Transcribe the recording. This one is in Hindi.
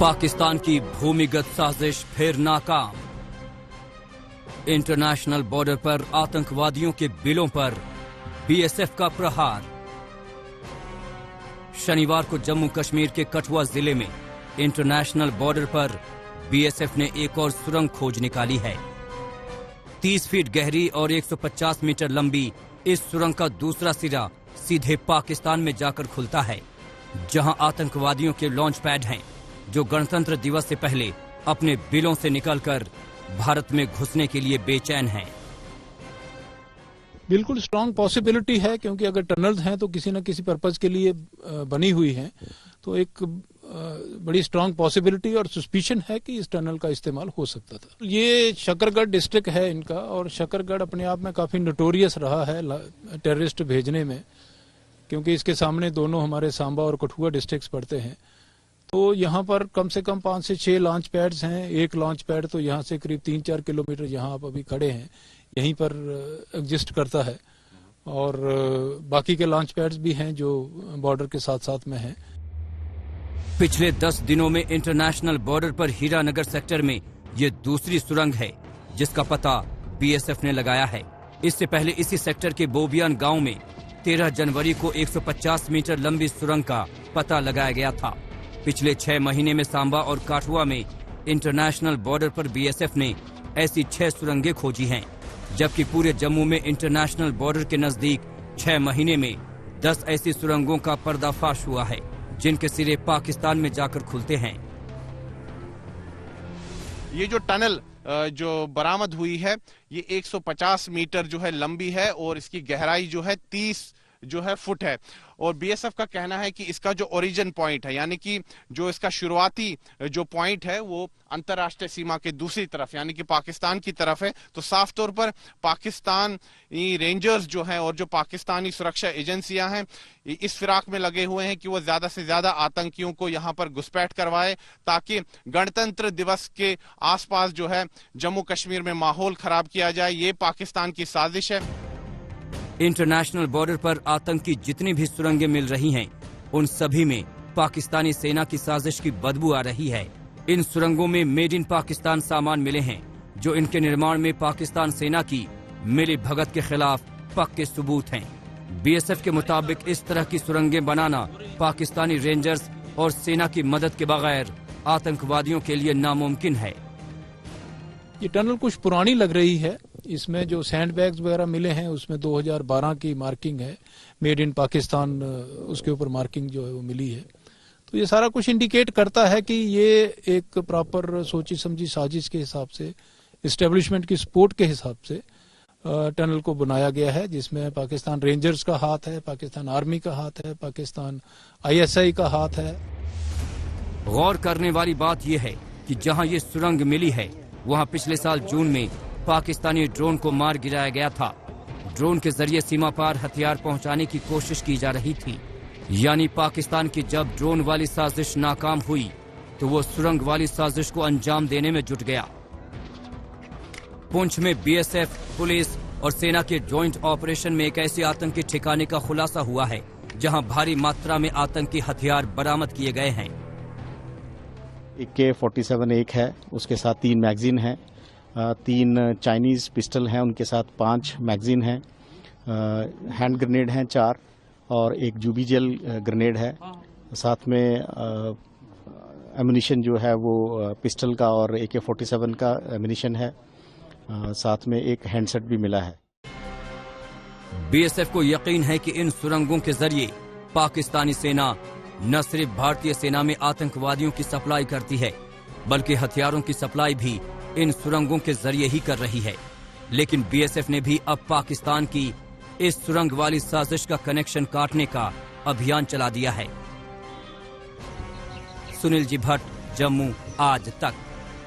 पाकिस्तान की भूमिगत साजिश फिर नाकाम। इंटरनेशनल बॉर्डर पर आतंकवादियों के बिलों पर बीएसएफ का प्रहार। शनिवार को जम्मू कश्मीर के कठुआ जिले में इंटरनेशनल बॉर्डर पर बीएसएफ ने एक और सुरंग खोज निकाली है। 30 फीट गहरी और 150 मीटर लंबी इस सुरंग का दूसरा सिरा सीधे पाकिस्तान में जाकर खुलता है, जहां आतंकवादियों के लॉन्च पैड हैं, जो गणतंत्र दिवस से पहले अपने बिलों से निकलकर भारत में घुसने के लिए बेचैन हैं। बिल्कुल स्ट्रांग पॉसिबिलिटी है, क्योंकि अगर टनल्स हैं तो किसी न किसी पर्पज के लिए बनी हुई हैं, तो एक बड़ी स्ट्रांग पॉसिबिलिटी और सस्पिशन है कि इस टनल का इस्तेमाल हो सकता था। ये शकरगढ़ डिस्ट्रिक्ट है इनका, और शकरगढ़ अपने आप में काफी नोटोरियस रहा है टेररिस्ट भेजने में, क्योंकि इसके सामने दोनों हमारे सांबा और कठुआ डिस्ट्रिक्ट्स पड़ते हैं। तो यहाँ पर कम से कम 5 से 6 लॉन्च पैड्स हैं। एक लॉन्च पैड तो यहाँ से करीब 3-4 किलोमीटर जहाँ आप अभी खड़े हैं यहीं पर एग्जिस्ट करता है, और बाकी के लॉन्च पैड्स भी हैं जो बॉर्डर के साथ साथ में हैं। पिछले 10 दिनों में इंटरनेशनल बॉर्डर पर हीरानगर सेक्टर में ये दूसरी सुरंग है जिसका पता बीएसएफ ने लगाया है। इससे पहले इसी सेक्टर के बोबियान गांव में 13 जनवरी को 150 मीटर लंबी सुरंग का पता लगाया गया था। पिछले 6 महीने में सांबा और काठुआ में इंटरनेशनल बॉर्डर पर बीएसएफ ने ऐसी 6 सुरंगें खोजी हैं, जबकि पूरे जम्मू में इंटरनेशनल बॉर्डर के नजदीक 6 महीने में 10 ऐसी सुरंगों का पर्दाफाश हुआ है, जिनके सिरे पाकिस्तान में जाकर खुलते हैं। ये जो टनल जो बरामद हुई है ये 150 मीटर जो है लंबी है, और इसकी गहराई जो है 30 जो है फुट है। और बीएसएफ का कहना है कि इसका जो ओरिजिन पॉइंट है, यानी कि जो इसका शुरुआती जो पॉइंट है वो अंतर्राष्ट्रीय सीमा के दूसरी तरफ यानी कि पाकिस्तान की तरफ है। तो साफ तौर पर पाकिस्तानी रेंजर्स जो हैं और जो पाकिस्तानी सुरक्षा एजेंसियां हैं इस फिराक में लगे हुए हैं कि वो ज्यादा से ज्यादा आतंकियों को यहां पर घुसपैठ करवाए, ताकि गणतंत्र दिवस के आसपास जो है जम्मू कश्मीर में माहौल खराब किया जाए। ये पाकिस्तान की साजिश है। इंटरनेशनल बॉर्डर पर आतंकी जितनी भी सुरंगें मिल रही हैं, उन सभी में पाकिस्तानी सेना की साजिश की बदबू आ रही है। इन सुरंगों में मेड इन पाकिस्तान सामान मिले हैं, जो इनके निर्माण में पाकिस्तान सेना की मिली भगत के खिलाफ पक्के सबूत हैं। बीएसएफ के मुताबिक इस तरह की सुरंगें बनाना पाकिस्तानी रेंजर्स और सेना की मदद के बगैर आतंकवादियों के लिए नामुमकिन है। ये टनल कुछ पुरानी लग रही है। इसमें जो सैंड बैग्स वगैरह मिले हैं उसमें 2012 की मार्किंग है, मेड इन पाकिस्तान उसके ऊपर मार्किंग जो है वो मिली है। तो ये सारा कुछ इंडिकेट करता है कि ये एक प्रॉपर सोची समझी साजिश के हिसाब से, इस्टेब्लिशमेंट की सपोर्ट के हिसाब से टनल को बनाया गया है, जिसमें पाकिस्तान रेंजर्स का हाथ है, पाकिस्तान आर्मी का हाथ है, पाकिस्तान ISI का हाथ है। गौर करने वाली बात यह है कि जहां ये सुरंग मिली है वहां पिछले साल जून में पाकिस्तानी ड्रोन को मार गिराया गया था। ड्रोन के जरिए सीमा पार हथियार पहुंचाने की कोशिश की जा रही थी। यानी पाकिस्तान की जब ड्रोन वाली साजिश नाकाम हुई तो वो सुरंग वाली साजिश को अंजाम देने में जुट गया। पुंछ में बीएसएफ, पुलिस और सेना के जॉइंट ऑपरेशन में एक ऐसे आतंकी ठिकाने का खुलासा हुआ है जहां भारी मात्रा में आतंकी हथियार बरामद किए गए हैं। AK-47 एक है, उसके साथ 3 मैगजीन है, 3 चाइनीज पिस्टल हैं, उनके साथ 5 मैगजीन हैं, हैंड ग्रेनेड हैं 4, और एक जूबीजेल ग्रेनेड है। साथ में एमुनिशन जो है वो पिस्टल का और AK-47 का एमुनिशन है। साथ में एक हैंडसेट भी मिला है। बीएसएफ को यकीन है कि इन सुरंगों के जरिए पाकिस्तानी सेना न सिर्फ भारतीय सेना में आतंकवादियों की सप्लाई करती है, बल्कि हथियारों की सप्लाई भी इन सुरंगों के जरिए ही कर रही है। लेकिन बीएसएफ ने भी अब पाकिस्तान की इस सुरंग वाली साजिश का कनेक्शन काटने का अभियान चला दिया है। सुनील जी भट्ट, जम्मू आज तक।